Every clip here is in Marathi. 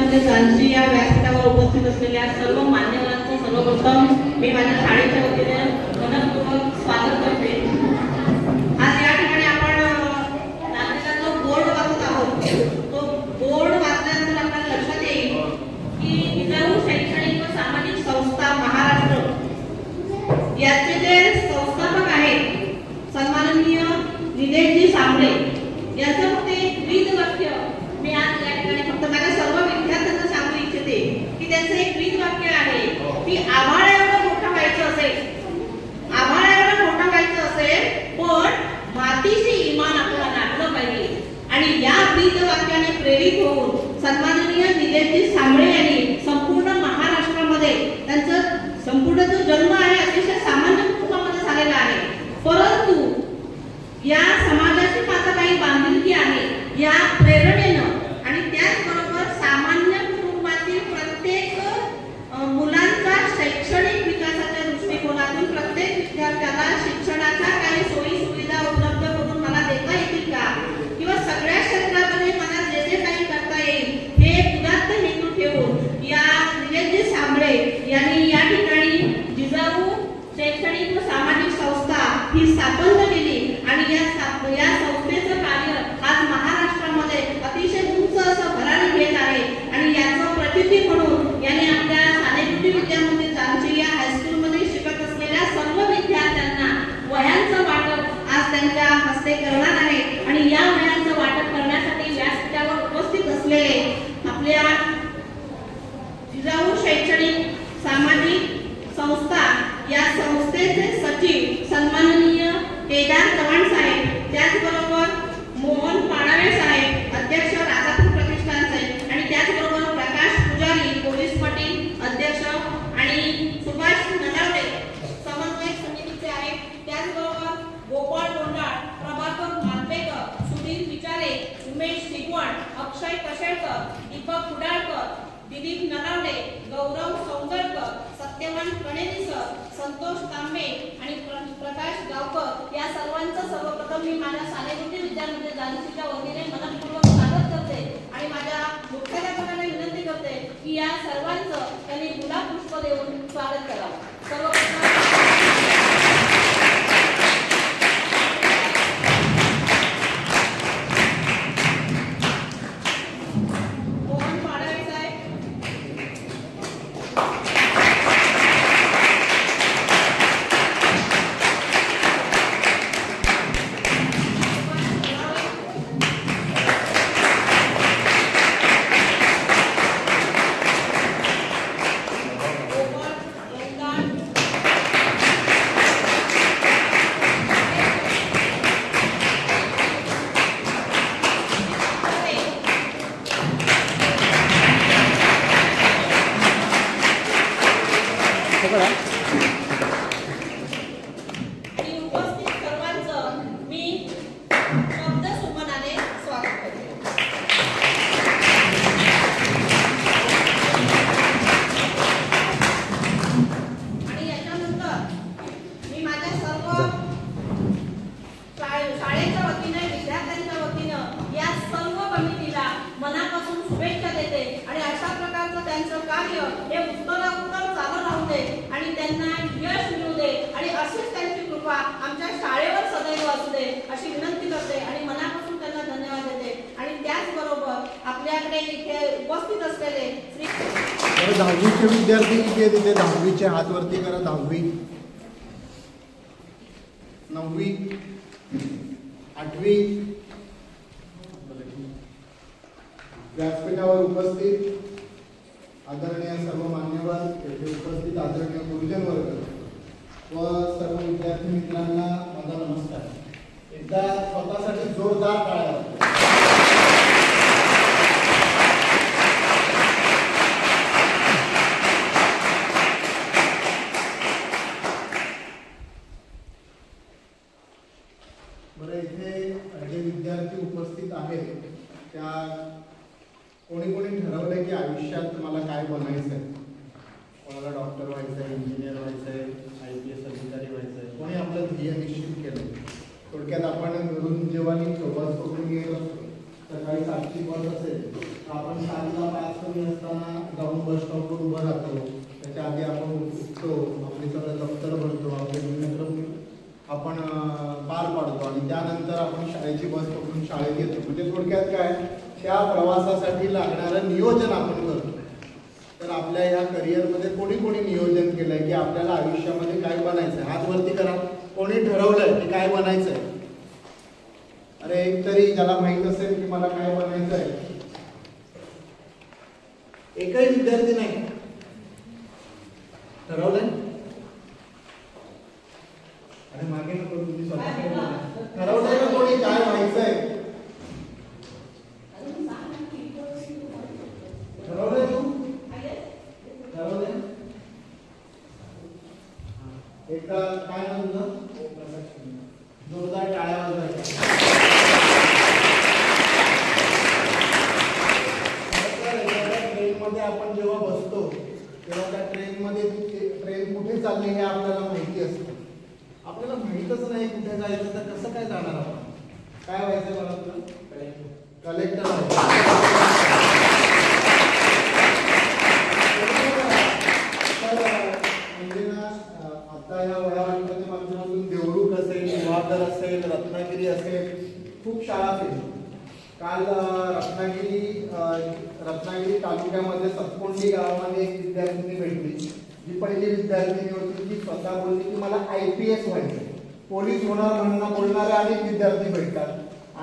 विद्यामध्ये जानशी या व्यासपीठावर उपस्थित असलेल्या सर्व मान्यवरांचं सर्वप्रथम मी माझ्या शाळेच्या वतीने मनपूर्वक स्वागत करते। आज या ठिकाणी आपण नागरिकांचा बोर्ड वाचत आहोत। तो बोर्ड वाचल्यानंतर आपल्याला लक्षात येईल की जिजाऊ शैक्षणिक व सामाजिक संस्था महाराष्ट्र याचे जे संस्थापक आहेत सन्माननीय निलेशजी सांबळे यांचं फक्त एक ब्रीद वाक्य मी आज या ठिकाणी फक्त माझ्या सर्व विद्यार्थ्यांना सांगू इच्छिते की त्यांचं एक ब्रीद वाक्य आहे की आभाळ एवढं मोठं व्हायचं असेल, आभाळ एवढं मोठं व्हायचं असेल पण मातीशी इमान आपल्याला नाटलं पाहिजे। आणि या ब्रीद वाक्याने प्रेरित होऊन सन्माननीय निलेशजी सांबळे यांनी संपूर्ण महाराष्ट्रामध्ये त्यांचं संपूर्ण जो जन्म आहे अतिशय सामान्य कुटुंबामध्ये झालेला आहे, परंतु या समाजाची मात्र काही बांधिलकी आहे या प्रेरणेनं आणि त्याचबरोबर सामान्य कुटुंबातील प्रत्येक मुलांचा शैक्षणिक विकासाच्या दृष्टिकोनातून प्रत्येक विद्यार्थ्याला शिक्षणाच्या काही सोयी सुविधा उपलब्ध करून मला देता येतील का किंवा सगळ्या क्षेत्रामध्ये मला जे जे काही करता येईल हे उदात्त हेतू ठेवून या निलेशजी सांबळे यांनी या ठिकाणी जिजाऊ शैक्षणिक व सामाजिक संस्था ही स्थापन केली आणि या संस्थेचं कार्य आज महाराष्ट्रामध्ये अतिशय उंच असं भरारी घेत आहे। आणि याचं प्रतिनिधी म्हणून यांनी आपल्या सानेगुडी विद्यामंदिर जानशी या हायस्कूलमध्ये शिकत असलेल्या सर्व विद्यार्थ्यांना वह्यांचं वाटप आज त्यांच्या हस्ते करणार आहे। आणि या वह्यांचं वाटप करण्यासाठी व्यासपीठावर उपस्थित असलेले आपल्या जिजाऊ शैक्षणिक सामाजिक संस्था या संस्थेचे सचिव सन्माननीय केदार चव्हाण साहेब, त्याचबरोबर मोहन पाणावे साहेब अध्यक्ष राजापूर प्रतिष्ठान साहेब आणि त्याचबरोबर प्रकाश पुजारी पोलीस पाटील अध्यक्ष आणि सुभाष नलावडे समन्वय समितीचे आहेत, त्याचबरोबर गोपाळ गोंडाळ, प्रभाकर मालपेकर, सुधीर विचारे, उमेश सिगवण, अक्षय कशेळकर, दीपक कुडाळकर, दिलीप नलावडे, गौरव सौंदरकर, सत्यवान कणेरीसर, संतोष तांबे आणि प्रकाश गावकर या सर्वांचं सर्वप्रथम मी माझ्या सानेगुडी विद्यामंदिर जानशीच्या वतीने मनपूर्वक स्वागत करते आणि माझ्या मुख्याध्यापकांना विनंती करते की या सर्वांचं त्यांनी गुलाब पुष्प देऊन स्वागत करावं। सर्वप्रथम दहावीचे विद्यार्थी किती आहेत तिथे? दहावीचे हात वरती करा। 10वी, 9वी, 8वी व्यासपीठावर उपस्थित आदरणीय सर्व मान्यवर, येथे उपस्थित आदरणीय गुरुजन वर्ग व सर्व विद्यार्थी मित्रांना माझा नमस्कार। एकदा स्वतःसाठी जोरदार टाळ्या। जे विद्यार्थी उपस्थित आहेत त्या कोणी कोणी ठरवलंय की आयुष्यात मला काय बनायचं आहे, कोणाला डॉक्टर व्हायचं आहे, इंजिनियर व्हायचं आहे, IPS अधिकारी व्हायचं आहे, कोणी आपलं ध्येय निश्चित केलं। थोडक्यात आपण घरून जेव्हा निघतो बस पकडून गेलो सकाळी 7ची बस असेल तर आपण 7ला 5 मी असताना जाऊन बस स्टॉपवर उभं राहतो, त्याच्या आधी आपण उठतो, आपली सगळं दप्तर भरतो, आपले नियंत्रण आपण पार पाडतो आणि त्यानंतर आपण शाळेची बस पकडून शाळेत येतो. म्हणजे थोडक्यात काय, त्या प्रवासासाठी लागणारं नियोजन आपण करतो. तर आपल्या ह्या करिअरमध्ये कोणी कोणी नियोजन केलंय की आपल्याला आयुष्यामध्ये काय बनायचं आहे? हात वरती करा. कोणी ठरवलंय की काय बनायचं आहे? अरे एक तरी ज्याला माहित असेल की मला काय बनायचं आहे. एकही विद्यार्थी नाही ठरवलंय. अरे मागे नको, तुम्ही स्वतः ठरवलंय ना कोणी काय व्हायचंय? ठरवलंय तू? ठरवलंय? एकदा काय नाव तुझं? जोरदार टाळ्या वाजवायच्या. ट्रेनमध्ये आपण जेव्हा बसतो तेव्हा त्या ट्रेनमध्ये ट्रेन कुठे चालली हे आपल्याला माहिती असतं. आपल्याला माहीतच नाही कुठे जायचं तर कसं काय जाणार आपण? काय व्हायचं मला तुला? कलेक्टर म्हणजे ना आता या वयाच्या माध्यमातून देवरुख असेल, जवाहर असेल, रत्नागिरी असेल, खूप शाळा केली. काल रत्नागिरी तालुक्यामध्ये सतकोंडी गावामध्ये एक विद्यार्थिनी भेटली. जी पहिली विद्यार्थिनी होती ती स्वतः बोलली की मला IPS व्हायचं, पोलीस होणार म्हणून बोलणारे अनेक विद्यार्थी भेटतात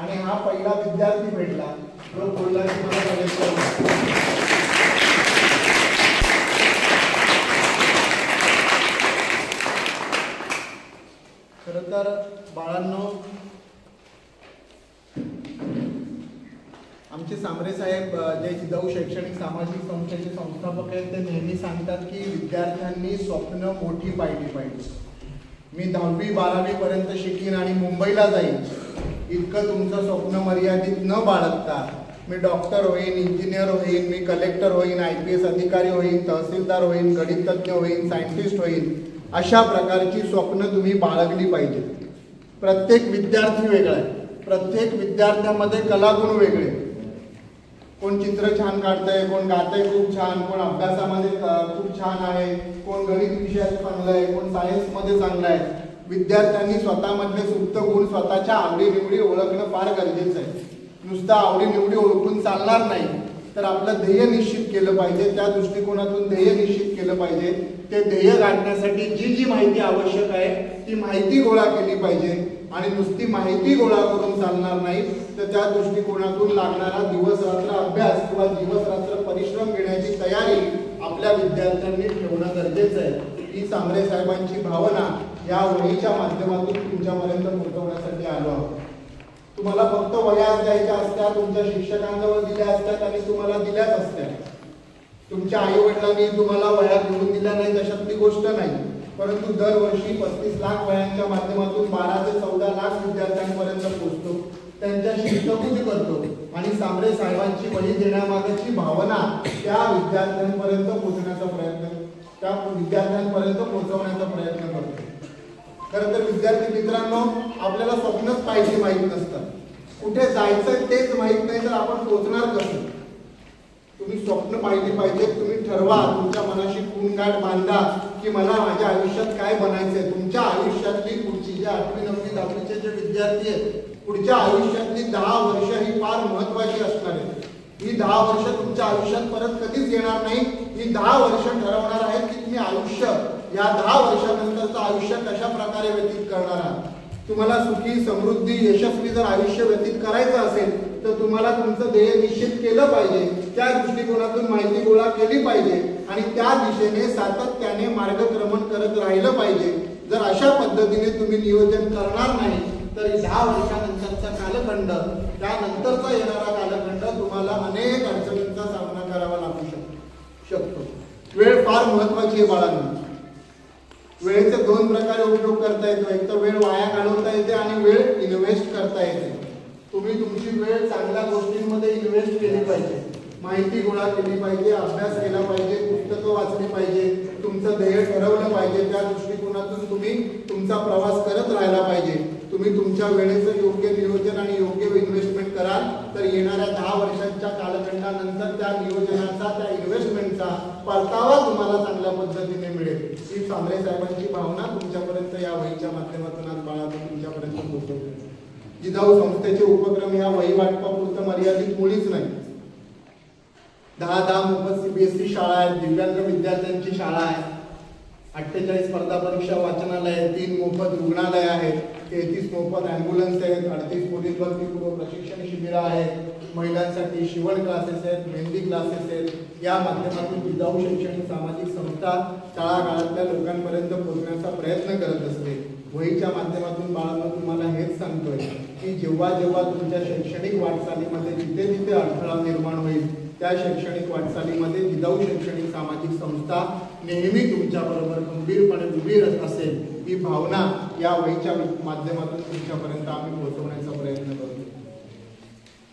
आणि हा पहिला विद्यार्थी भेटला जो बोलला की मला कलेक्टर व्हायचं. खरं तर बाळांनो, आमचे सांबरे साहेब जे जिजाऊ शैक्षणिक सामाजिक संस्थेचे संस्थापक आहेत ते नेहमी सांगतात की विद्यार्थ्यांनी स्वप्न मोठी पाहिली पाहिजे. मी 10वी 12वी पर्यंत शिकीन आणि मुंबईला जाईन इतकं तुमचं स्वप्न मर्यादित न बाळगता मी डॉक्टर होईन, इंजिनियर होईन, मी कलेक्टर होईन, IPS अधिकारी होईन, तहसीलदार होईन, गणितज्ञ होईन, सायंटिस्ट होईन, अशा प्रकारची स्वप्न तुम्ही बाळगली पाहिजे. प्रत्येक विद्यार्थी वेगळा आहे. प्रत्येक विद्यार्थ्यामध्ये कलागुण वेगळे. कोण चित्र छान काढतंय, कोण गातंय खूप छान, कोण अभ्यासामध्ये खूप छान आहे, कोण गणित विषयात चांगलं आहे, कोण सायन्समध्ये चांगलं आहे. विद्यार्थ्यांनी स्वतःमधले सुप्त गुण, स्वतःच्या आवडीनिवडी ओळखणं फार गरजेचं आहे. नुसतं आवडीनिवडी ओळखून चालणार नाही, तर आपलं ध्येय निश्चित केलं पाहिजे. त्या दृष्टिकोनातून ध्येय निश्चित केलं पाहिजे. ते ध्येय गाठण्यासाठी जी जी माहिती आवश्यक आहे ती माहिती गोळा केली पाहिजे आणि नुसती माहिती गोळा करून चालणार नाही, तर त्या दृष्टिकोनातून लागणारा दिवस रात्र अभ्यास किंवा दिवस रात्र परिश्रम घेण्याची तयारी आपल्या विद्यार्थ्यांनी ठेवणं गरजेचं आहे. ही सांबरे साहेबांची भावना या वहीच्या माध्यमातून तुमच्यापर्यंत पोहोचवण्यासाठी आलो आहोत. तुम्हाला फक्त वह्या द्यायच्या असत्या, तुमच्या शिक्षकांजवळ दिल्या असत्यात आणि तुम्हाला दिल्याच असत्या. तुमच्या आई वडिलांनी तुम्हाला वह्या घेऊन दिल्या नाही तशातली गोष्ट नाही, परंतु दरवर्षी 35 लाख वह्यांच्या माध्यमातून 12 ते 14 लाख विद्यार्थ्यांपर्यंत पोहोचतो, त्यांच्याशी हितगुज करतो आणि सांबरे साहेबांची वही देण्यामागची भावना त्या विद्यार्थ्यांपर्यंत पोहोचवण्याचा प्रयत्न करतो. खरं तर विद्यार्थी मित्रांनो, आपल्याला स्वप्नच पाहिजे माहीत नसतं, कुठे जायचं तेच माहीत नाही, तर आपण पोहोचणार कसं? तुम्ही स्वप्न पाहिली पाहिजे. तुम्ही ठरवा, तुमच्या मनाशी खूणगाठ बांधा की मला माझ्या आयुष्यात काय बनायचंय. तुमच्या आयुष्यातली पुढची जे 8वी 9वी 10वीचे जे विद्यार्थी आहेत, पुढच्या आयुष्यातली 10 वर्ष ही फार महत्वाची असणार आहेत. ही 10 वर्ष तुमच्या आयुष्यात परत कधीच येणार नाही. ही 10 वर्ष ठरवणार आहेत की तुम्ही आयुष्य, या 10 वर्षानंतरचं आयुष्य कशा प्रकारे व्यतीत करणार आहात. तुम्हाला सुखी, समृद्धी, यशस्वी जर आयुष्य व्यतीत करायचं असेल तर तुम्हाला तुमचं ध्येय निश्चित केलं पाहिजे. त्या दृष्टिकोनातून माहिती गोळा केली पाहिजे आणि त्या दिशेने सातत्याने मार्गक्रमण करत राहिलं पाहिजे. जर अशा पद्धतीने तुम्ही नियोजन करणार नाही तर 10 वर्षानंतरचा कालखंड, त्यानंतरचा येणारा कालखंड तुम्हाला अनेक अडचणींचा सामना करावा लागू शकतो. वेळ फार महत्वाची आहे बाळांनो. वेळेचे 2 प्रकारे उपयोग करता येतो. एक तर वेळ वाया घालवता येते आणि वेळ इन्व्हेस्ट करता येते. तुम्ही तुमची वेळ चांगल्या गोष्टींमध्ये इन्व्हेस्ट केली पाहिजे. माहिती गोळा केली पाहिजे, अभ्यास केला पाहिजे, पुस्तकं वाचली पाहिजे, तुमचं ध्येय ठरवलं पाहिजे. त्या दृष्टिकोनातून तुम्ही तुमचा प्रवास करत राहायला पाहिजे. तुम्ही तुमच्या वेळेचं योग्य नियोजन आणि योग्य इन्व्हेस्टमेंट कराल तर येणाऱ्या 10 वर्षांच्या कालखंडानंतर त्या नियोजनाचा, त्या इन्व्हेस्टमेंटचा परतावा तुम्हाला चांगल्या पद्धतीने मिळेल ही सांबरे साहेबांची भावना तुमच्यापर्यंत या वहीच्या माध्यमातून आज बाळासाहेब तुमच्यापर्यंत पोहोचवते. जिजाऊ संस्थेचे उपक्रम या वही वाटपापुरतं मर्यादित मुळीच नाही. 10 मोफत CBSE शाळा आहेत, दिव्यांग विद्यार्थ्यांची शाळा आहे, 48 स्पर्धा परीक्षा वाचनालय, 3 मोफत रुग्णालय आहेत, 33 मोफत ॲम्ब्युलन्स आहेत, 38 पोलीस भरती पूर्व प्रशिक्षण शिबिरं आहेत, महिलांसाठी शिवण क्लासेस आहेत, मेहंदी क्लासेस आहेत. या माध्यमातून जिजाऊ शैक्षणिक सामाजिक संस्था तळागाळातल्या लोकांपर्यंत पोहोचण्याचा प्रयत्न करत असते. वहीच्या माध्यमातून बाळांनो तुम्हाला हेच सांगतोय की जेव्हा जेव्हा तुमच्या शैक्षणिक वाटचालीमध्ये जिथे जिथे अडथळा निर्माण होईल त्या शैक्षणिक वाटचालीमध्ये जिजाऊ शैक्षणिक सामाजिक संस्था नेहमी तुमच्याबरोबर खंबीरपणे उभी असेल ही भावना या वहीच्या माध्यमातून तुमच्यापर्यंत आम्ही पोहोचवण्याचा प्रयत्न करतो.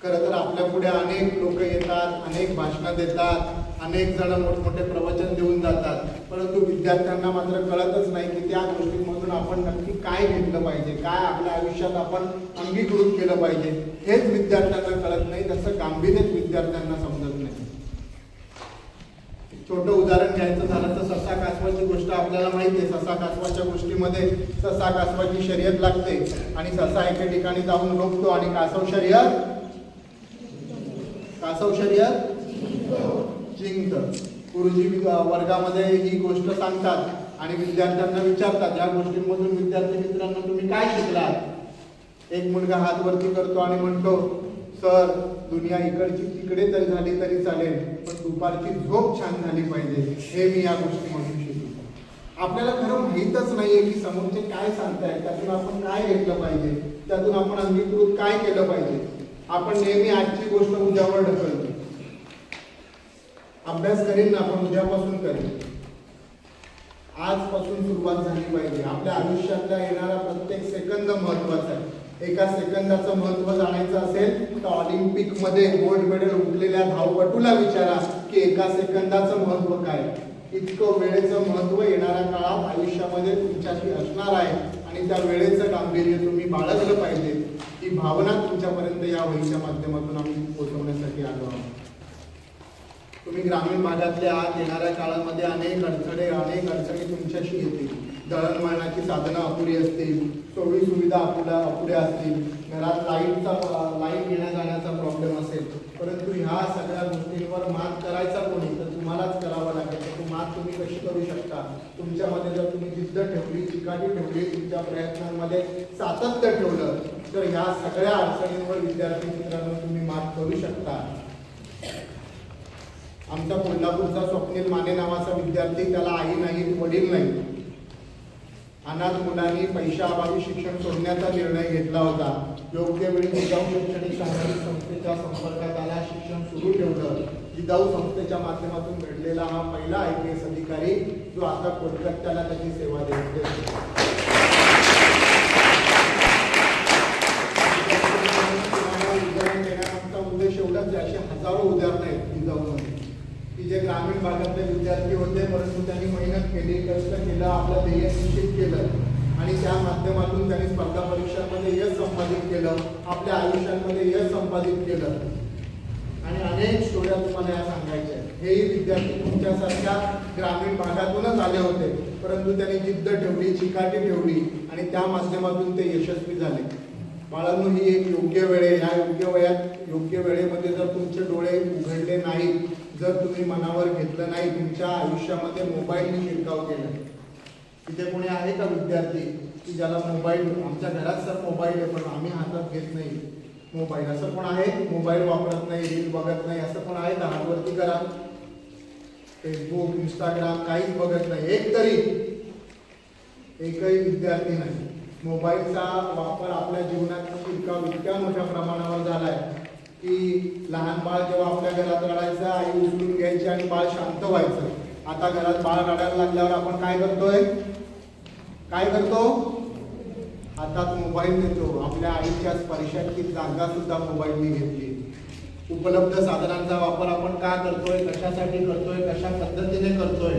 खरं तर आपल्या पुढे अनेक लोक येतात, अनेक भाषणं देतात, अनेक जण मोठमोठे प्रवचन देऊन जातात, परंतु विद्यार्थ्यांना मात्र कळतच नाही की त्या गोष्टींमधून आपण नक्की काय घेतलं पाहिजे, काय आपल्या आयुष्यात आपण अंगीकृत केलं पाहिजे हेच विद्यार्थ्यांना कळत नाही. त्याचं गांभीर्यच विद्यार्थ्यांना समजत नाही. छोटं उदाहरण घ्यायचं झालं तर ससा कासवाची गोष्ट आपल्याला माहिती आहे. ससा कासवाच्या गोष्टीमध्ये ससा कासवाची शर्यत लागते आणि ससा एके ठिकाणी जाऊन रोखतो आणि कासव शर्यत जिंकतं. गुरुजी वर्गामध्ये ही गोष्ट सांगतात आणि विद्यार्थ्यांना विचारतात या गोष्टींमधून विद्यार्थी मित्रांनो तुम्ही काय शिकलात. एक मुलगा हात वरती करतो आणि म्हणतो सर दुनिया इकडची तिकडे तरी झाली तरी चालेल पण दुपारची झोप छान झाली पाहिजे हे मी या गोष्टीमधून शिकलो. आपल्याला खरं माहीतच नाहीये की समोरचे काय सांगतायत, त्यातून आपण काय घेतलं पाहिजे, त्यातून आपण अंगीकृत काय केलं पाहिजे. आपण नेहमी आजची गोष्ट उद्यावर ढकलतो. अभ्यास करीन ना पण उद्यापासून करेन. आजपासून सुरुवात झाली पाहिजे. आपल्या आयुष्यातला येणारा प्रत्येक सेकंद महत्वाचा आहे. एका सेकंदाचं महत्व जाणायचं असेल तर ऑलिम्पिक मध्ये गोल्ड मेडल उठलेल्या धावपटूला विचारा की एका सेकंदाचं महत्व काय. इतकं वेळेचं महत्व येणाऱ्या काळात आयुष्यामध्ये तुमच्याशी असणार आहे आणि त्या वेळेचं गांभीर्य तुम्ही बाळगलं पाहिजे. ही भावना तुमच्यापर्यंत या वहीच्या माध्यमातून आम्ही पोहोचवण्यासाठी आलो आहोत. तुम्ही ग्रामीण भागातले आहात. येणाऱ्या काळामध्ये अनेक अडचणी तुमच्याशी येतील. दळणवळणाची साधनं अपुरी असतील, सोयी सुविधा अपुऱ्या असतील, घरात लाईट येण्या जाण्याचा प्रॉब्लेम असेल, परंतु ह्या सगळ्या गोष्टींवर मात करायचा कोणी तर तुम्हालाच करावं लागेल. तर मात तुम्ही कशी करू शकता. तुमच्यामध्ये जर तुम्ही जिद्द ठेवली, चिकाटी ठेवली, तुमच्या प्रयत्नांमध्ये सातत्य ठेवलं तर ह्या सगळ्या अडचणींवर विद्यार्थी मित्रांनो तुम्ही मात करू शकता. आमचा कोल्हापूरचा स्वप्नील माने नावाचा विद्यार्थी, त्याला आई नाही वडील नाही, अनाथ मुलांनी पैशाअभावी शिक्षण सोडण्याचा निर्णय घेतला होता. योग्य वेळी जिजाऊ शैक्षणिक सामाजिक संस्थेच्या संपर्कात आला, शिक्षण सुरू ठेवलं. जिजाऊ संस्थेच्या माध्यमातून घडलेला हा पहिला IPS अधिकारी जो आता कोलकात्याला त्याची सेवा देतो. उदाहरण देण्याचा उद्देश एवढाच आहे. अशी हजारो उदाहरणं आहेत जिजाऊमध्ये की जे ग्रामीण भागातले विद्यार्थी होते परंतु त्यांनी मेहनत केली, कष्ट केलं, आपलं ध्येय निश्चित केलं आणि त्या माध्यमातून त्यांनी स्पर्धा परीक्षांमध्ये यश संपादित केलं, आपल्या आयुष्यामध्ये यश संपादित केलं आणि अनेक स्टोऱ्या तुम्हाला या सांगायच्या. हेही विद्यार्थी तुमच्यासारख्या ग्रामीण भागातूनच आले होते परंतु त्यांनी जिद्द ठेवली, चिकाटी ठेवली आणि त्या माध्यमातून ते यशस्वी झाले. बाळांनो ही एक योग्य वेळ आहे. ह्या योग्य वयात योग्य वेळेमध्ये जर तुमचे डोळे उघडले नाहीत, जर तुम्ही मनावर घेतलं नाही, तुमच्या आयुष्यामध्ये मोबाईलने शिरकाव केला. तिथे कोणी आहे का विद्यार्थी की ज्याला मोबाईल, आमच्या घरात सर मोबाईल आहे पण आम्ही हातात घेत नाही मोबाईल, असं कोण आहे. मोबाईल वापरत नाही, रील बघत नाही, असं कोण आहे का. हातवरती करा. फेसबुक, इंस्टाग्राम काहीच बघत नाही. एकही विद्यार्थी नाही. मोबाईलचा वापर आपल्या जीवनात शिरकाव इतक्या मोठ्या प्रमाणावर झालाय की लहान बाळ जेव्हा आपल्या घरात रडायचं आई उचलून घ्यायची आणि बाळ शांत व्हायचं. आता घरात बाळ रडायला लागल्यावर आपण काय करतो हातात मोबाईल देतो. आपल्या आईच्या स्पर्शाची जागा सुद्धा मोबाईलने घेतली. उपलब्ध साधनांचा वापर आपण का करतोय, कशासाठी करतोय, कशा पद्धतीने करतोय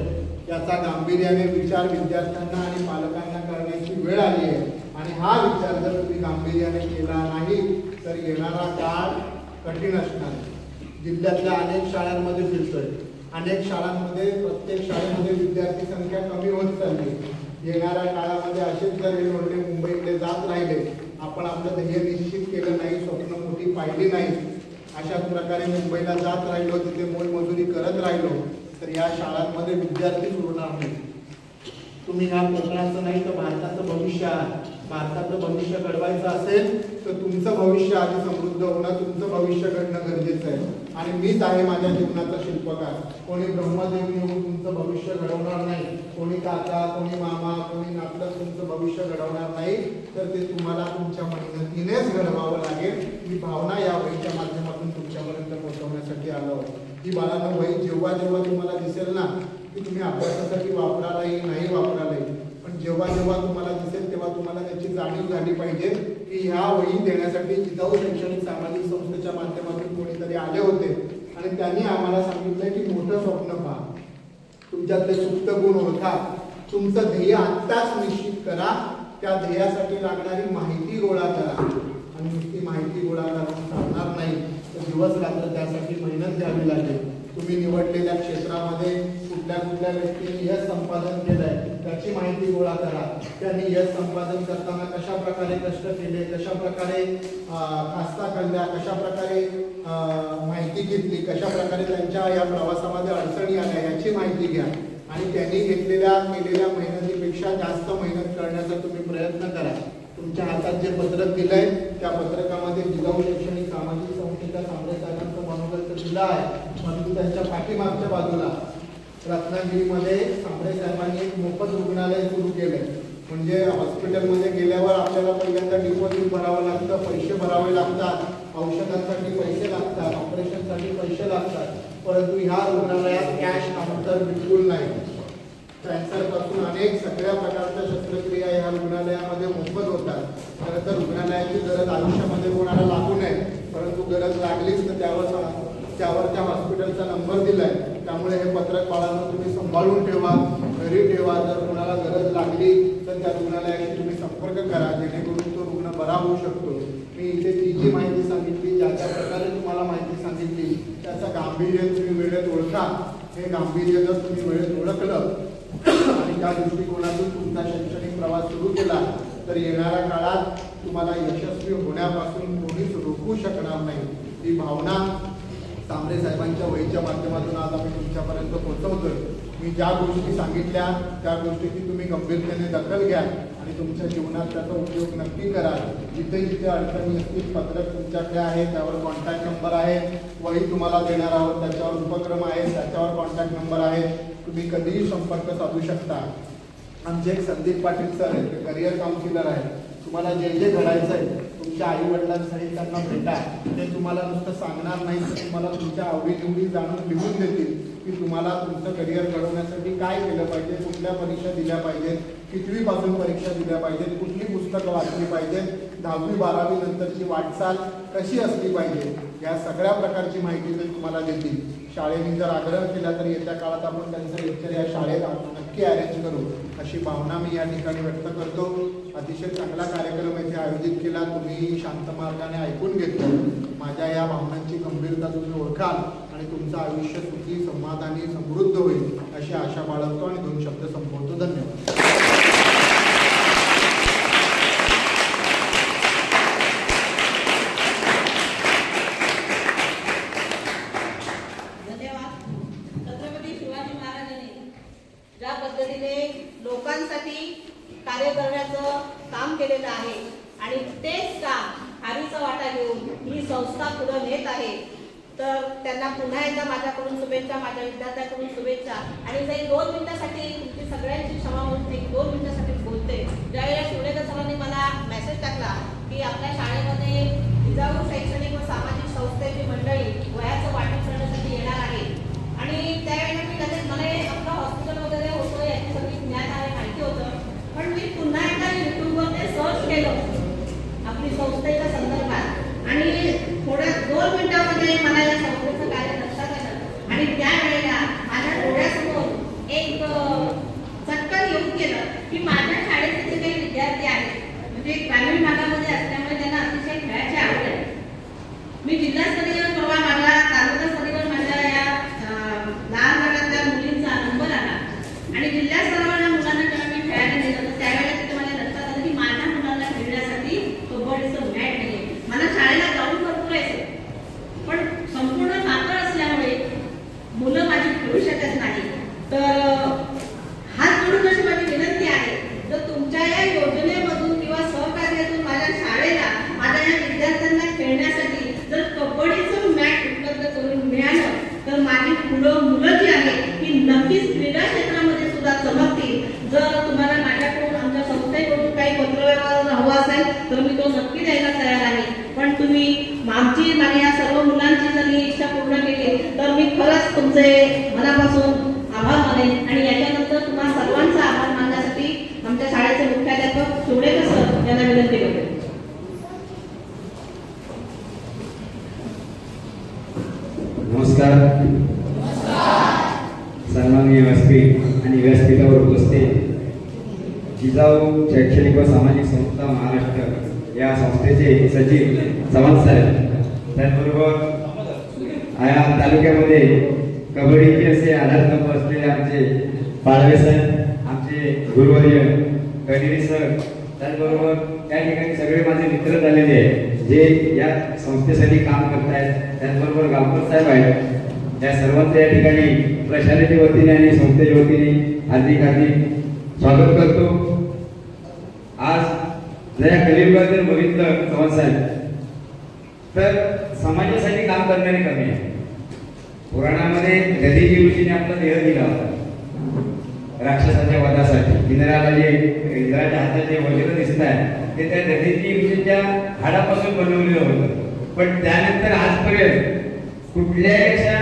याचा गांभीर्याने विचार विद्यार्थ्यांना आणि पालकांना करण्याची वेळ आली आहे आणि हा विचार जर तुम्ही गांभीर्याने केला नाही तर येणारा काळ कठीण असणार आहे. जिल्ह्यातल्या अनेक शाळांमध्ये फिरतोय, अनेक शाळांमध्ये प्रत्येक शाळेमध्ये विद्यार्थी संख्या कमी होत चालली. येणाऱ्या काळामध्ये असेच जर हे धोरणे मुंबईकडे जात राहिले, आपण आपलं ध्येय निश्चित केलं नाही, स्वप्न मोठी पाहिली नाही, अशाच प्रकारे मुंबईला जात राहिलो, तिथे मोलमजुरी करत राहिलो, तर या शाळांमध्ये विद्यार्थी उरणार नाही. तुम्ही ह्या कोकणाचं नाही तर भारताचं भविष्य आहे. भारताचं भविष्य घडवायचं असेल तर तुमचं भविष्य आधी समृद्ध होणं, तुमचं भविष्य घडणं गरजेचं आहे. आणि मीच आहे माझ्या जीवनाचा शिल्पकार. कोणी ब्रह्मदेव येऊन तुमचं भविष्य घडवणार नाही, कोणी काका, कोणी मामा, कोणी नातलग तुमचं भविष्य घडवणार नाही, तर ते तुम्हाला तुमच्या मेहनतीनेच घडवावं लागेल. ही भावना या वहीच्या माध्यमातून तुमच्यापर्यंत पोहोचवण्यासाठी आलो. ही बाळांनो वही जेव्हा जेव्हा तुम्हाला दिसेल ना की तुम्ही अभ्यासासाठी वापरालाही नाही वापरालाही, पण जेव्हा जेव्हा तुम्हाला दिसेल तेव्हा तुम्हाला त्याची जाणीव झाली पाहिजे की ह्या वही देण्यासाठी जिजाऊ शैक्षणिक सामाजिक संस्थेच्या माध्यमातून कोणीतरी आले होते आणि त्यांनी आम्हाला सांगितलं की मोठं स्वप्न पहा, तुमच्यातले सुप्त गुण ओळखा, तुमचं ध्येय आत्ताच निश्चित करा, त्या ध्येयासाठी लागणारी माहिती गोळा करा. आणि नुसती माहिती गोळा करून चालणार नाही, तर दिवस रात्र त्यासाठी मेहनत घ्यावी लागेल. तुम्ही निवडलेल्या क्षेत्रामध्ये कुठल्या कुठल्या व्यक्तींनी यश संपादन केलंय त्याची माहिती गोळा करा. त्यांनी यश संपादन करताना कशा प्रकारे कष्ट केले, कशा प्रकारे खास्ता काढल्या, कशा प्रकारे माहिती घेतली, कशा प्रकारे त्यांच्या या प्रवासामध्ये अडचणी आल्या याची माहिती घ्या. आणि त्यांनी केलेल्या मेहनतीपेक्षा जास्त मेहनत करण्याचा तुम्ही प्रयत्न करा. तुमच्या हातात जे पत्रक दिलंय त्या पत्रकामध्ये जिजाऊ शैक्षणिक सामाजिक संस्थेच्या सांबरे साहेबांचं मनोगत दिलं आहे, परंतु त्यांच्या पाठीमागच्या बाजूला रत्नागिरीमध्ये सांबरे साहेबांनी एक मोफत रुग्णालय सुरू केलंय. म्हणजे हॉस्पिटलमध्ये गेल्यावर आपल्याला पहिल्यांदा डिपॉझिट भरावं लागतं, पैसे भरावे लागतात, औषधांसाठी पैसे लागतात, ऑपरेशनसाठी पैसे लागतात, परंतु ह्या रुग्णालयात कॅश काउंटर बिलकुल नाही. कॅन्सर पासून अनेक सगळ्या प्रकारच्या शस्त्रक्रिया या रुग्णालयामध्ये मोफत होतात. खरं तर रुग्णालयाची गरज आयुष्यामध्ये कोणाला लागू नये, परंतु गरज लागलीच तर त्यावर त्या हॉस्पिटलचा नंबर दिलाय. त्यामुळे हे पत्रक बाळांनो तुम्ही सांभाळून ठेवा, घरी ठेवा. जर कोणाला गरज लागली तर त्या रुग्णालयाशी तुम्ही संपर्क करा, जेणेकरून तो रुग्ण बरा होऊ शकतो. मी इथे जी माहिती सांगितली, ज्या प्रकारे तुम्हाला माहिती सांगितली, त्याचं गांभीर्य तुम्ही वेळेत ओळखा. हे गांभीर्य जर तुम्ही वेळेत ओळखलं आणि त्या दृष्टिकोनातून तुमचा शैक्षणिक प्रवास सुरू केला तर येणाऱ्या काळात तुम्हाला यशस्वी होण्यापासून कोणीच रोखू शकणार नाही. ही भावना सांबरे साहेबांच्या वहीच्या माध्यमातून आज आम्ही तुमच्यापर्यंत पोहोचवतोय. मी ज्या गोष्टी सांगितल्या त्या गोष्टीची तुम्ही गंभीरतेने दखल घ्या आणि तुमच्या जीवनात त्याचा उपयोग नक्की करा. जिथे जिथे अडचणी असतील पत्रक तुमच्याकडे आहे, त्यावर कॉन्टॅक्ट नंबर आहे, वही तुम्हाला देणार आहोत, त्याच्यावर उपक्रम आहे, त्याच्यावर कॉन्टॅक्ट नंबर आहे, तुम्ही कधीही संपर्क साधू शकता. आमचे एक संदीप पाटील सर आहेत, ते करिअर काउन्सिलर आहेत. तुम्हाला जे जे घडायचं आहे तुमच्या आई वडिलांसहित त्यांना भेटा. ते तुम्हाला नुसतं सांगणार नाही, तर तुम्हाला तुमच्या आवडीनिवडी जाणून लिहून देतील की तुम्हाला तुमचं करिअर घडवण्यासाठी काय केलं पाहिजे, कुठल्या परीक्षा दिल्या पाहिजेत, कितवीपासून परीक्षा दिल्या पाहिजेत, कुठली पुस्तकं वाचली पाहिजेत, 10वी 12वी नंतरची वाटचाल कशी असली पाहिजे, या सगळ्या प्रकारची माहिती ते तुम्हाला देतील. शाळेने जर आग्रह केला तर येत्या काळात आपण त्यांचं लेक्चर या शाळेत नक्की अरेंज करू, अशी भावना मी या ठिकाणी व्यक्त करतो. अतिशय चांगला कार्यक्रम येथे आयोजित केला, तुम्ही शांत मार्गाने ऐकून घेतलं. माझ्या या भावनांची गंभीरता तुम्ही ओळखाल आणि तुमचं आयुष्य सुखी, समाधानी, समृद्ध होईल अशी आशा बाळगतो आणि 2 शब्द संपवतो. धन्यवाद. ज्या पद्धतीने लोकांसाठी कार्य करण्याचं काम केलेलं आहे आणि तेच काम हारीचा वाटा घेऊन ही संस्था पुढे नेत आहे, तर त्यांना पुन्हा एकदा माझ्याकडून शुभेच्छा, माझ्या विद्यार्थ्यांकडून शुभेच्छा. आणि जरी 2 मिनिटासाठी तुमची सगळ्यांची क्षमा म्हणून 2 मिनिटासाठी बोलते. ज्यावेळेला शिवलेकर सरांनी मला मेसेज टाकला की आपल्या शाळेमध्ये जिजाऊ शैक्षणिक व सामाजिक संस्थेची मंडळी वयाचं वाटप करण्यासाठी येणार आहे आणि त्यावेळेला मी लगेच मला आपलं हॉस्पिटल वगैरे होतं याची सगळी ज्ञान आहे, माहिती होतं, पण मी पुन्हा एकदा युट्यूबवर ते सर्च केलं आपली संस्थेच्या संदर्भात आणि थोड्या 2 मिनिटांमध्ये मला या संस्थेचं कार्य लक्षात आलं. आणि त्यावेळेला माझ्या डोळ्यासमोर एक चटकन येऊन गेलं की माझ्या शाळेचे जे काही विद्यार्थी आहेत म्हणजे ग्रामीण भागामध्ये असल्यामुळे त्यांना अतिशय खेळाची आवड आहे. मी जिल्हास्तरीय तुमचे मनापासून आभार मानेन आणि याच्यानंतर तुम्हा सर्वांचा आभार मानण्यासाठी आमच्या शाळेचे मुख्याध्यापक शिवडेकर सर यांना विनंती करते. नमस्कार. सन्माननीय व्यासपीठ आणि व्यासपीठावर उपस्थित जिजाऊ शैक्षणिक व सामाजिक संस्था महाराष्ट्र या संस्थेचे सचिव चव्हाण साहेब, त्याचबरोबर या तालुक्यामध्ये कबड्डीचे असे आधारस्तंभ असलेले आमचे पाळवे साहेब, आमचे गुरुवर्य कणेरी सर, त्याचबरोबर त्या ठिकाणी सगळे माझे मित्र झालेले आहेत जे या संस्थेसाठी काम करत आहेत. त्याचबरोबर गावकर साहेब आहेत. या सर्वांचं या ठिकाणी प्रशालेच्या वतीने आणि संस्थेच्या वतीने हार्दिक हार्दिक स्वागत करतो. आज जर या कलियुगात जर बघितलं चव्हाण साहेब तर समाजासाठी काम करणारे कमी आहे. पुराणामध्ये दधीची ऋषीने आपला देह दिला होता राक्षसाच्या वधासाठी. इंद्राच्या हातात जे वज्र दिसत आहे ते त्या दधीची ऋषीच्या हाडापासून बनवलेलं होतं. पण त्यानंतर आजपर्यंत कुठल्यापेक्षा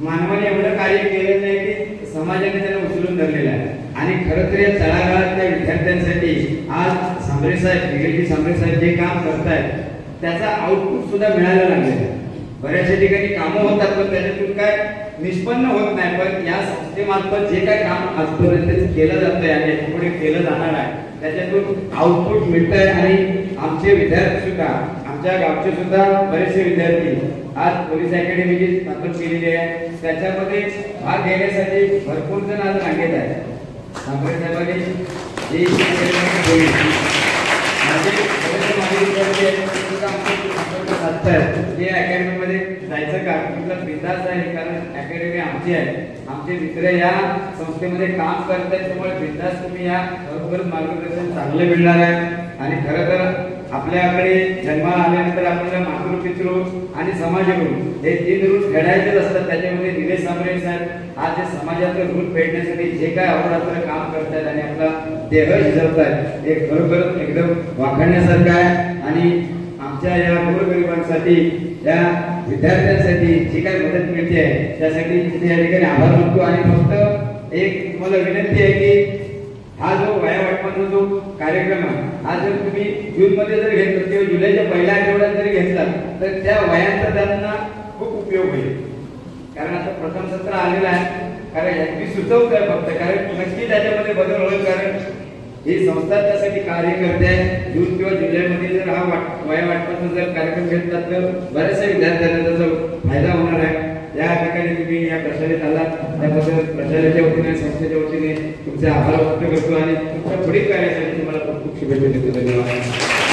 मानवाने एवढं कार्य केलं नाही की समाजाने त्याला उचलून धरलेलं आहे. आणि खरं तर या तळागाळातल्या विद्यार्थ्यांसाठी आज सांबरे साहेब, निगेलजी सांबरे साहेब जे काम करतायत त्याचा आउटपुट सुद्धा मिळायला लागलेला आहे. बऱ्याचशा ठिकाणी कामं होतात पण त्याच्यातून काय निष्पन्न होत नाही. पण या संस्थेमार्फत जे काय काम आजपर्यंत केलं जातंय आणि पुढे केलं जाणार आहे त्याच्यातून आउटपुट मिळतंय. आणि आमचे विद्यार्थी सुद्धा, आमच्या गावचे सुद्धा बरेचसे विद्यार्थी आज पोलीस अकॅडमीची स्थापना केलेली आहे. त्याच्यामध्ये भाग घेण्यासाठी भरपूर जण आज रांगेत आहेत. सांबरे साहेबांनी जी हे अकॅडमीमध्ये जायचं का म्हटलं बिंदास आहे, कारण अकॅडमी आमची आहे. आमचे मित्र या संस्थेमध्ये काम करत आहेत त्यामुळे बिंदास तुम्ही या बरोबर मार्गदर्शन चांगलं मिळणार आहे. आणि खरं तर आपल्याकडे जन्माला आल्यानंतर आपल्याला मातृ पितृ आणि समाजगुरू हे 3 रूल फेडायचेच असतात. त्याच्यामध्ये निलेश सांबरे साहेब आज जे समाजाचं रूल फेडण्यासाठी जे काय अहोरात्र काम करतायत आणि आपला देह शिजवतायत हे खरोखर एकदम वाखाणण्यासारखं आहे. आणि आमच्या या गोरगरिबांसाठी, या विद्यार्थ्यांसाठी जी काही मदत मिळते आहे त्यासाठी तिथे या ठिकाणी आभार मानतो. आणि फक्त एक तुम्हाला विनंती आहे की हा जो वया वाटपाचा जो कार्यक्रम आहे हा जर तुम्ही जूनमध्ये जर घेतला किंवा जुलैच्या पहिल्या आठवड्यात जरी घेतला तर त्या वयांचा त्यांना खूप उपयोग होईल. कारण आता प्रथम सत्र आलेलं आहे. कारण मी सुचवत आहे फक्त, कारण नक्की त्याच्यामध्ये बदल होईल. कारण ही संस्था त्यासाठी कार्य करते. जून किंवा जुलैमध्ये जर हा वया वाटपाचा जर कार्यक्रम घेतला तर बऱ्याचशा विद्यार्थ्यांना त्याचा फायदा होणार आहे. या ठिकाणी तुम्ही या प्रशालेत आलात त्याबद्दल प्रशालेच्या वतीने, संस्थेच्या वतीने तुमचे आभार व्यक्त करतो आणि तुमच्या पुढील कार्यासाठी तुम्हाला खूप खूप शुभेच्छा देतो. धन्यवाद.